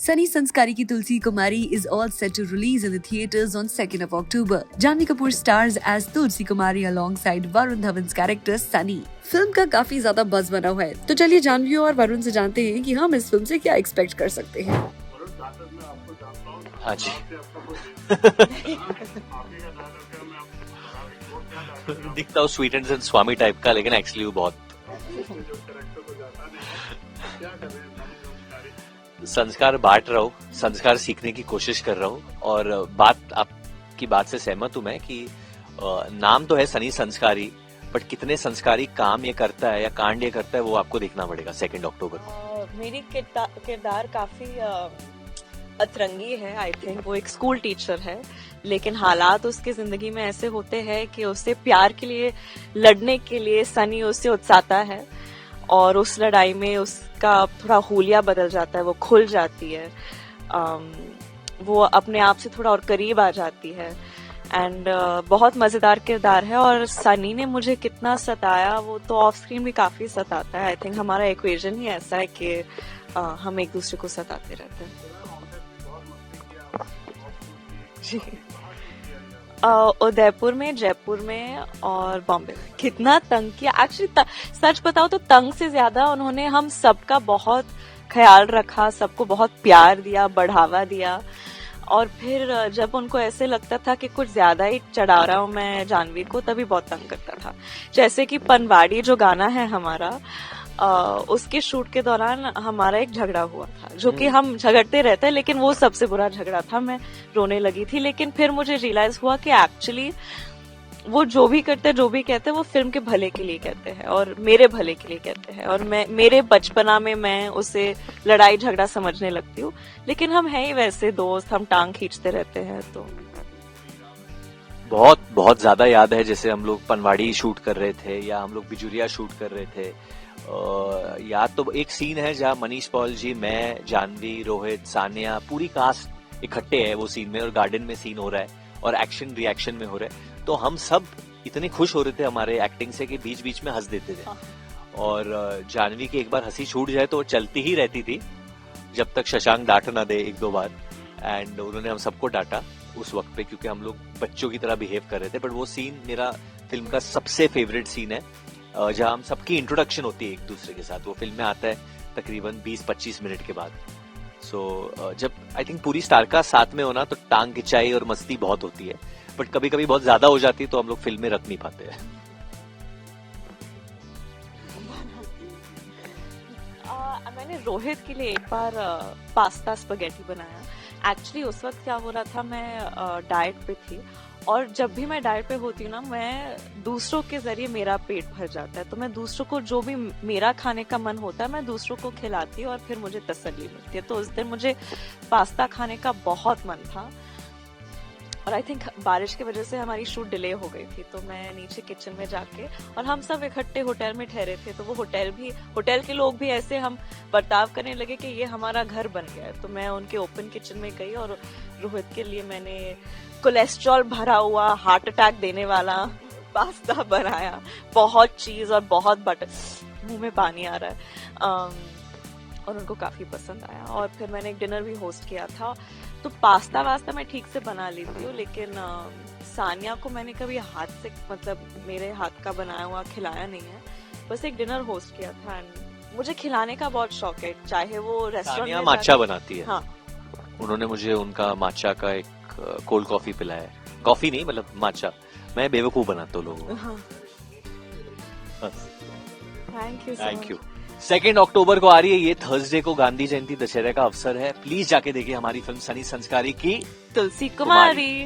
Sunny Sanskari ki Tulsi Kumari is all set to release in the theatres on 2nd of October. Janhvi Kapoor stars as Tulsi Kumari alongside Varun Dhawan's character Sunny. Film का काफी ज्यादा buzz बना हुआ है, तो चलिए जानवी और वरुण से जानते हैं कि हम इस फिल्म से क्या एक्सपेक्ट कर सकते हैं। हाँ जी। दिखता हूँ स्वीट एंड स्वामी टाइप का, लेकिन एक्चुअली वो बहुत संस्कार बांट रहा हूँ, संस्कार सीखने की कोशिश कर रहा हूँ। और बात आपकी बात से सहमत हूँ मैं कि नाम तो है सनी संस्कारी, बट कितने संस्कारी काम ये करता है या कांड ये करता है वो आपको देखना पड़ेगा 2 अक्टूबर को। मेरी किरदार काफी अतरंगी है। आई थिंक वो एक स्कूल टीचर है, लेकिन हालात उसकी जिंदगी में ऐसे होते हैं कि उसे प्यार के लिए लड़ने के लिए सनी उसे उकसाता है, और उस लड़ाई में उसका थोड़ा हुलिया बदल जाता है, वो खुल जाती है, वो अपने आप से थोड़ा और करीब आ जाती है। एंड बहुत मजेदार किरदार है। और सनी ने मुझे कितना सताया वो तो ऑफ स्क्रीन भी काफी सताता है। आई थिंक हमारा इक्वेशन ही ऐसा है कि हम एक दूसरे को सताते रहते हैं। उदयपुर में, जयपुर में और बॉम्बे में कितना तंग किया। एक्चुअली सच बताओ तो तंग से ज्यादा उन्होंने हम सबका बहुत ख्याल रखा, सबको बहुत प्यार दिया, बढ़ावा दिया। और फिर जब उनको ऐसे लगता था कि कुछ ज्यादा ही चढ़ा रहा हूं मैं जानवी को, तभी बहुत तंग करता था। जैसे कि पनवाड़ी जो गाना है हमारा, उसके शूट के दौरान हमारा एक झगड़ा हुआ था, जो कि हम झगड़ते रहते हैं, लेकिन वो सबसे बुरा झगड़ा था। मैं रोने लगी थी, लेकिन फिर मुझे रियलाइज हुआ कि एक्चुअली वो जो भी करते हैं, जो भी कहते हैं, वो फिल्म के भले के लिए कहते हैं और मेरे भले के लिए कहते हैं। और मेरे बचपना में मैं उसे लड़ाई झगड़ा समझने लगती हूँ, लेकिन हम हैं ही वैसे दोस्त, हम टांग खींचते रहते हैं। तो बहुत बहुत ज्यादा याद है, जैसे हम लोग पनवाड़ी शूट कर रहे थे या हम लोग बिजुरिया शूट कर रहे थे। याद तो एक सीन है जहाँ मनीष पॉल जी, मैं, जानवी, रोहित, सानिया, पूरी कास्ट इकट्ठे है वो सीन में, और गार्डन में सीन हो रहा है और एक्शन रिएक्शन में हो रहा है। तो हम सब इतने खुश हो रहे थे हमारे एक्टिंग से कि बीच बीच में हंस देते थे। और जानवी की एक बार हंसी छूट जाए तो चलती ही रहती थी जब तक शशांक डांट ना दे 1-2 बार। एंड उन्होंने हम सबको डांटा उस वक्त पे, क्योंकि हम लोग बच्चों की तरह बिहेव कर रहे थे। बट वो सीन मेरा फिल्म का सबसे फेवरेट सीन है, जहां हम सबकी इंट्रोडक्शन होती है एक दूसरे के साथ। वो फिल्म में आता है तकरीबन 20-25 मिनट के बाद। सो जब आई थिंक पूरी स्टार का साथ में होना, तो टांग खिंचाई और मस्ती बहुत होती है, बट कभी कभी बहुत ज्यादा हो जाती है तो हम लोग फिल्म में रख नहीं पाते हैं। मैंने रोहित के लिए एक बार पास्ता स्पगेटी बनाया। एक्चुअली उस वक्त क्या हो रहा था, मैं डाइट पे थी, और जब भी मैं डाइट पे होती हूँ ना, मैं दूसरों के जरिए मेरा पेट भर जाता है। तो मैं दूसरों को जो भी मेरा खाने का मन होता है, मैं दूसरों को खिलाती हूँ और फिर मुझे तसल्ली मिलती है। तो उस दिन मुझे पास्ता खाने का बहुत मन था, और आई थिंक बारिश की वजह से हमारी शूट डिले हो गई थी। तो मैं नीचे किचन में जाके, और हम सब इकट्ठे होटल में ठहरे थे, तो वो होटल के लोग भी ऐसे हम बर्ताव करने लगे कि ये हमारा घर बन गया है। तो मैं उनके ओपन किचन में गई और रोहित के लिए मैंने कोलेस्ट्रॉल भरा हुआ, हार्ट अटैक देने वाला पास्ता बनाया। बहुत चीज और बहुत बटर, मुंह में पानी आ रहा है। और उनको काफी पसंद आया। और फिर मैंने एक डिनर भी होस्ट किया था। तो पास्ता वास्ता मैं ठीक से बना लेती हूँ, लेकिन सानिया को मैंने कभी हाथ से, मतलब मेरे हाथ का बनाया हुआ खिलाया नहीं है। बस एक डिनर होस्ट किया था। एंड मुझे खिलाने का बहुत शौक है, चाहे वो रेस्टोरेंट में माचा बनाती है। हाँ, उन्होंने मुझे उनका माचा का एक कोल्ड कॉफी पिलाया। कॉफी नहीं, मतलब माचा। मैं बेवकूफ बनाता हूँ लोगों को। Thank you. 2 अक्टूबर को आ रही है, ये थर्सडे को गांधी जयंती दशहरा का अवसर है। प्लीज जाके देखिए हमारी फिल्म सनी संस्कारी की तुलसी कुमारी।